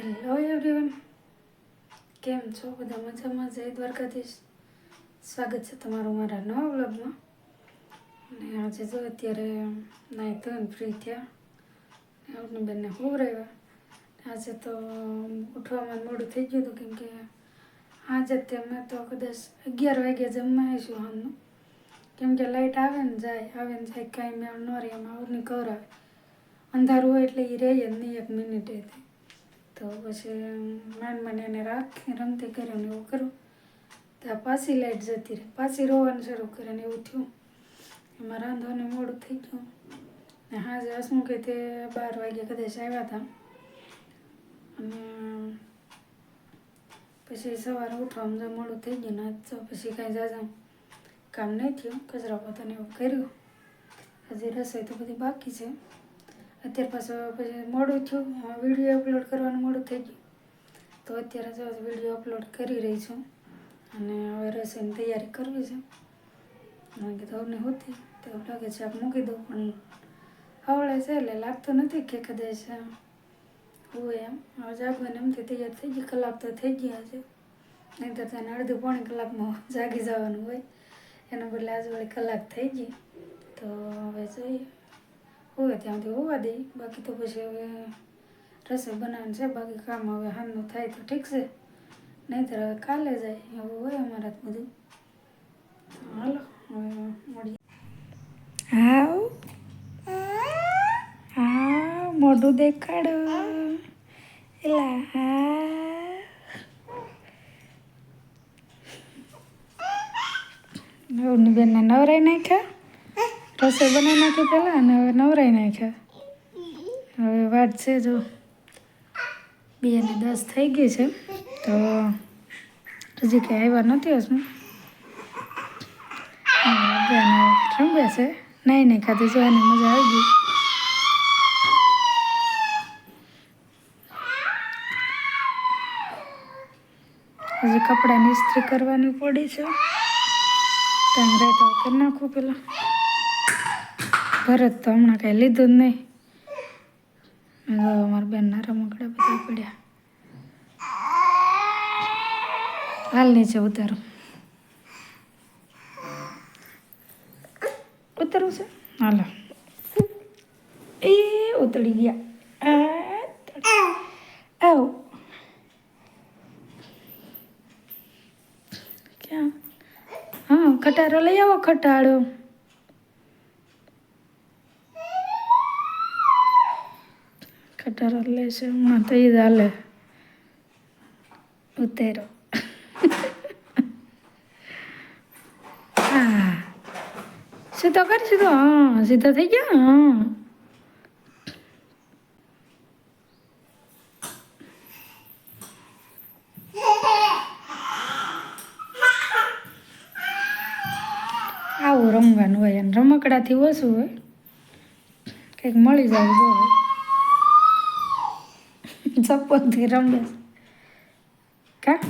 Hello everyone, કેમ છો બધા? મજામાં? જય દ્વારકાધીશ. સ્વાગત છે તમારું મારા નવા વ્લોગમાં. અને આજે જો અત્યારે નાહી ધોઈને ફ્રી થયા, આવની બેનને હુવરાવ્યા. આજે તો ઉઠવામાં મોડું થઈ ગયું હતું, કેમ કે આજે જ મેં તો કદાચ 11 વાગે જમવા આવીશું હાલનું, કેમ કે લાઇટ આવે ને જાય કાંઈ મેળ ન રહે. એમાં આવની કરાવે અંધારું હોય એટલે એ રહે જ નહીં એક મિનિટે. તો પછી માંડ એને રાખી રમતી કરીને એવું કરું તો પાછી લાઇટ જતી રહે, પાછી રોવાનું શરૂ કરે ને એવું થયું. એમાં રાંધવાનું મોડું થઈ ગયું. ને હાજે હસમુખે તે 12 વાગે કદાચ આવ્યા હતા. અને પછી સવારે ઉઠવામાં જો મોડું થઈ ગયું ને તો પછી કાંઈ જાજા કામ નહીં થયું. કચરા પોતાને એવું કર્યું. હજી રસોઈ તો બધી બાકી છે. અત્યારે પાછું પછી મોડું થયું, વિડીયો અપલોડ કરવાનું મોડું થઈ ગયું. તો અત્યારે જો વિડીયો અપલોડ કરી રહી છું અને હવે રસોઈની તૈયારી કરવી છે. કારણ કે ધવને હોતી તો એવું લાગે છે આપ મૂકી દઉં, પણ હવળે છે એટલે લાગતું નથી કે કદાચ હોય એમ. હવે જાગવાને એમથી તૈયાર થઈ ગઈ, કલાક તો થઈ ગયા છે. નહીં તો તેને અડધી પોણી કલાકમાં જાગી જવાનું હોય, એના બદલે આજ વળી કલાક થઈ ગઈ. તો હવે જોઈએ હોય ત્યાં સુધી હોવા દઈ. બાકી તો પછી હવે રસોઈ બનાવવાની છે. બાકી કામ હવે હાલનું થાય તો ઠીક છે, નહીંતર હવે કાલે જાય એવું હોય અમારા બધું. હાલો હવે મળીએ. હા મોઢું દેખાડો એલા. નવની બેનને નવરાઈ નાખ્યા, રસોઈ બનાવી નાખી પહેલાં, અને હવે નવરાઈ નાખ્યા. હવે વાત છે જો 2 ને 10 થઈ ગઈ છે, તો હજી કંઈ આવ્યા નથી. હસું રમે છે, નહીં ખાતી જોવાની મજા આવી ગઈ. હજી કપડાની ઇસ્ત્રી કરવાની પડી છે, ત્યાં રહે તો કરી નાખું પેલા. ભરત તો હમણાં કાંઈ લીધું જ નહીં. મારા બેનના રમકડા બધા પડ્યા. હાલ નીચે ઉતારું છે. હાલો એ ઉતરી ગયા. આવ ક્યાં? હા ખટારો લઈ આવો. ખટાડો લેશે હમણાં તો એ જ હાલે. ઉતેરો હા સીધો કરી સીધો. હા સીધો થઈ ગયા. હા આવું રમવાનું હોય, અને રમકડાથી ઓછું હોય, કંઈક મળી જાય. જો ચપ્પલથી રમે કા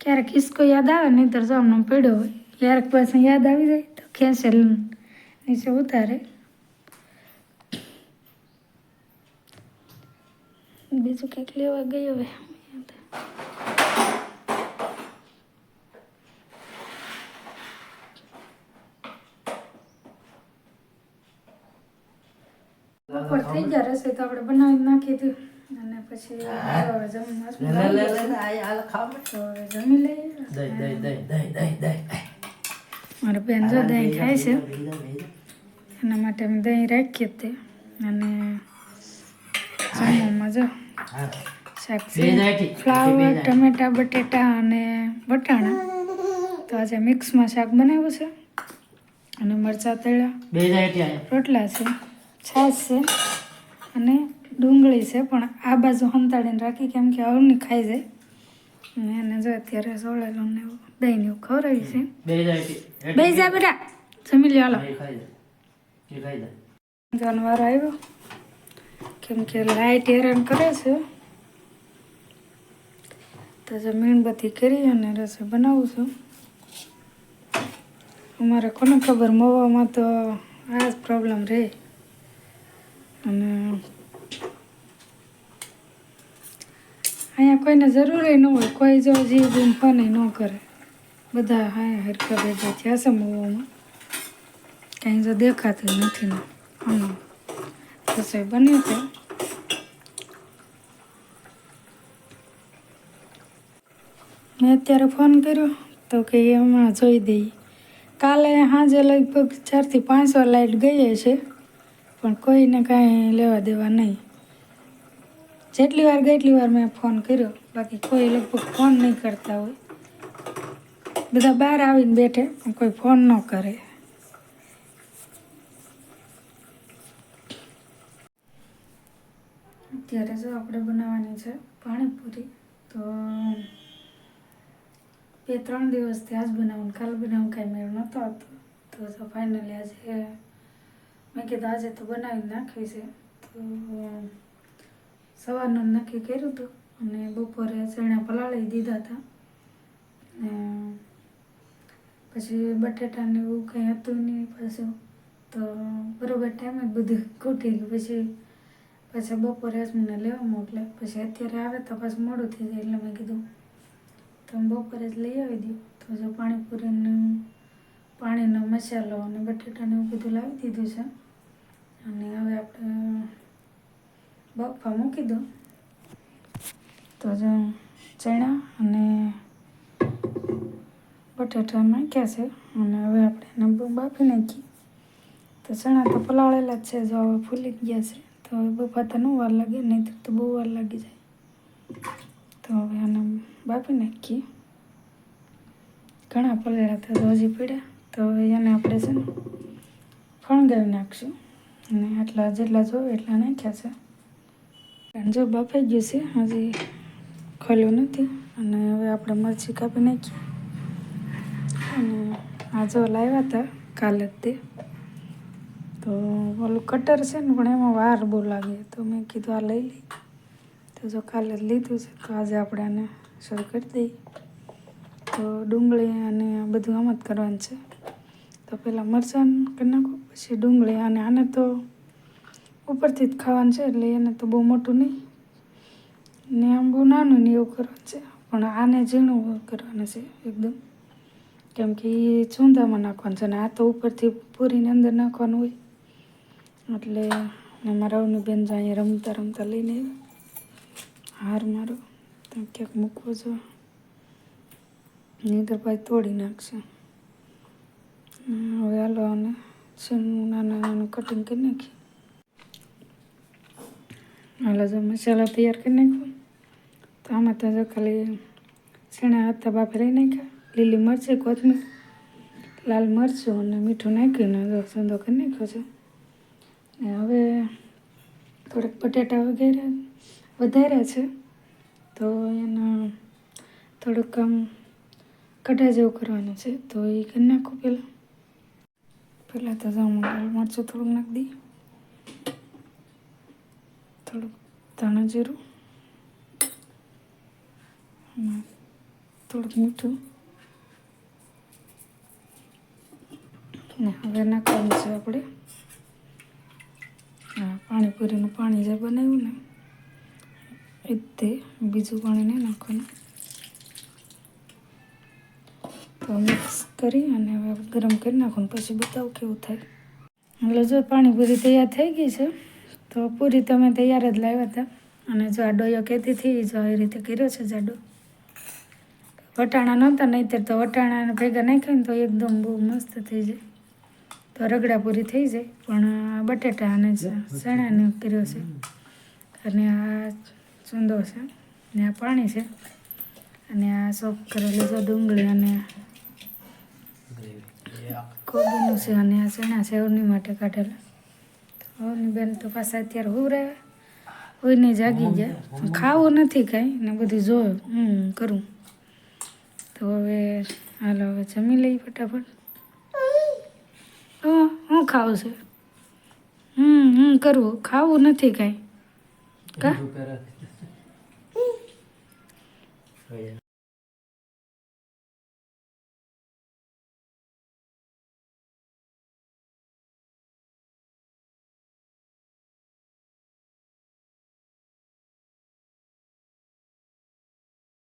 ક્યારેક હિસકો યાદ આવે, નહીંતર જો આમનો પડ્યો હોય. ક્યારેક પાસે યાદ આવી જાય તો ખેંચે નીચે ઉતારે. બીજું કંઈક લેવા ગયો હવે. બપોર થઈ ગયા, રસોઈ તો આપણે બનાવી નાખી હતી. અને પછી જમી લઈએ. મારા બેન જો દહીં ખાય છે, એના માટે અમે દહીં રાખીએ તે. અને જમવામાં જો શાક છે, ફ્લાવર, ટમેટા, બટેટા અને વટાણા. તો આજે મિક્સમાં શાક બનાવ્યું છે. અને મરચાં તળ્યા, રોટલા છે, છાશ છે અને ડુંગળી છે. પણ આ બાજુ હંતાડીને રાખી, કેમ કે અવની ખાઈ જાય. અને એને જો અત્યારે સોળેલું ને એવું દહીં ને એવું ખવડાવી છે. બે જા બેટા, જમી લ્યો. હાલો જાનવાર આવ્યો, કેમ કે લાઇટ હેરાન કરે છે. તો જે મીણબત્તી કરી અને રસોઈ બનાવું છું. અમારે કોને ખબર, મવામાં તો આ જ પ્રોબ્લેમ રહે. અને અહીંયા કોઈને જરૂરી ન હોય, કોઈ જો જીવ બીન ફોન ન કરે, બધા હા હરખા ભેગા થયા છે મોવામાં. કાંઈ જો દેખાતું નથી ને હમણાં રસોઈ બની છે. મેં અત્યારે ફોન કર્યો તો કે હમણાં જોઈ દઈએ. કાલે સાંજે લગભગ 4 થી 5 વાર લાઇટ ગઈ છે, પણ કોઈને કાંઈ લેવા દેવા નહીં. જેટલી વાર ગઈ એટલી વાર મેં ફોન કર્યો, બાકી કોઈ લગભગ ફોન નહીં કરતા હોય. બધા બહાર આવીને બેઠે પણ કોઈ ફોન ન કરે. અત્યારે જો આપણે બનાવવાની છે પાણીપુરી. તો 2-3 દિવસથી આજ બનાવવાનું, કાલ બનાવવાનું કાંઈ મેળ નહોતો આવતો. તો ફાઇનલી આજે મેં કીધું આજે તો બનાવી નાખવી છે. તો સવારનું નક્કી કર્યું હતું અને બપોરે ચણા પલાળી દીધા હતા. પછી બટેટાને એવું કંઈ હતું નહીં પાછું, તો બરોબર ટાઈમે જ બધું ખૂટી ગયું. પછી બપોરે જ મને લેવા મોકલે. પછી અત્યારે આવે તો પાછું મોડું થઈ જાય, એટલે મેં કીધું તમે બપોરે જ લઈ આવી દો. તો જો પાણીપુરીનું પાણીનો મસાલો અને બટેટાને એવું બધું લાવી દીધું છે. અને હવે આપણે બફવા મૂકી દો. તો જો ચણા અને બટેટા નાખ્યા છે અને હવે આપણે એને બાફી નાખીએ. તો ચણા તો પલાળેલા જ છે, જો હવે ફૂલી ગયા છે. તો હવે બફાતા ન વાર લાગે, નહીં તો બહુ વાર લાગી જાય. તો હવે આને બાફી નાખીએ. ઘણા પલાળ્યા હતા તો હજી પડ્યા, તો હવે એને આપણે છે ને ફણગાવી નાખશું. અને આટલા જેટલા જોવે એટલા નાખ્યા છે. અને જો બફાઈ ગયું છે, હજી ખોલ્યું નથી. અને હવે આપણે મરચી કાપી નાખીએ. અને આ જો લાવ્યા હતા કાલે જ તે, તો ઓલું કટર છે ને પણ એમાં વાર બહુ લાગે, તો મેં કીધું આ લઈ લઈ. તો જો કાલે જ લીધું છે, તો આજે આપણે આને શરૂ કરી દઈએ. તો ડુંગળી અને બધું આમ જ કરવાનું છે. તો પહેલાં મરચાં કરી નાખો, પછી ડુંગળી. અને આને તો ઉપરથી જ ખાવાનું છે, એટલે એને તો બહુ મોટું નહીં ને આમ બહુ નાનું ને એવું કરવાનું છે. પણ આને ઝીણું કરવાનું છે એકદમ, કેમ કે એ ચૂંદામાં નાખવાનું છે. ને આ તો ઉપરથી પૂરીની અંદર નાખવાનું હોય. એટલે મારા રવની બેન જો અહીંયા રમતા રમતા લઈને આવ્યા હાર મારો, તો ક્યાંક મૂકવો જો, નહીંતર પાછી તોડી નાખશે. હવે હાલો અને છીણું નાનું નાનું કટિંગ કરી નાખીએ. હાલો જો મસાલો તૈયાર કરી નાખ્યો. તો આમાં તો જો ખાલી ચણા હતા બાફી નાખ્યા, લીલી મરચી, કોથમીર, લાલ મરચું અને મીઠું નાખીને જો સંદો કરી નાખ્યો છે. ને હવે થોડાક બટાટા વગેરે વધાર્યા છે, તો એના થોડુંક આમ કઢા જેવું કરવાનું છે. તો એ કરી નાખું પહેલાં તો જાઉં લાલ મરચું થોડુંક નાખી દઈએ, થોડુંક ધાણા જીરું, થોડુંક મીઠું. ને હવે નાખવાનું છે આપણે પાણીપુરીનું પાણી જે બનાવ્યું ને એ તે, બીજું પાણી નહીં નાખવાનું. તો મિક્સ કરી અને હવે ગરમ કરી નાખવાનું, પછી બતાવું કેવું થાય. એટલે જો પાણીપુરી તૈયાર થઈ ગઈ છે. તો પૂરી તમે તૈયાર જ લાવ્યા હતા. અને જો આ ડોયો કહેતી હતી, જો એ રીતે કર્યો છે જાડો. વટાણા નહોતા, નહીંતર તો વટાણા ભેગા નાખ્યા ને તો એકદમ બહુ મસ્ત થઈ જાય. તો રગડા પૂરી થઈ જાય. પણ બટેટા અને ચણાને કર્યો છે. અને આ ચૂંદો છે ને આ પાણી છે. અને આ સોપ કરેલી જો ડુંગળી અને કોબીનું છે. અને આ ચણા છે અવની માટે કાઢેલા. અવની બેન તો પાછા અત્યારે હુવરાવ્યા હોય ને જાગી ગયા. ખાવું નથી કાંઈ ને બધું જોયું કરું. તો હવે હાલો હવે જમી લઈ ફટાફટ. હું ખાવું છે? કરવું, ખાવું નથી કાંઈ કા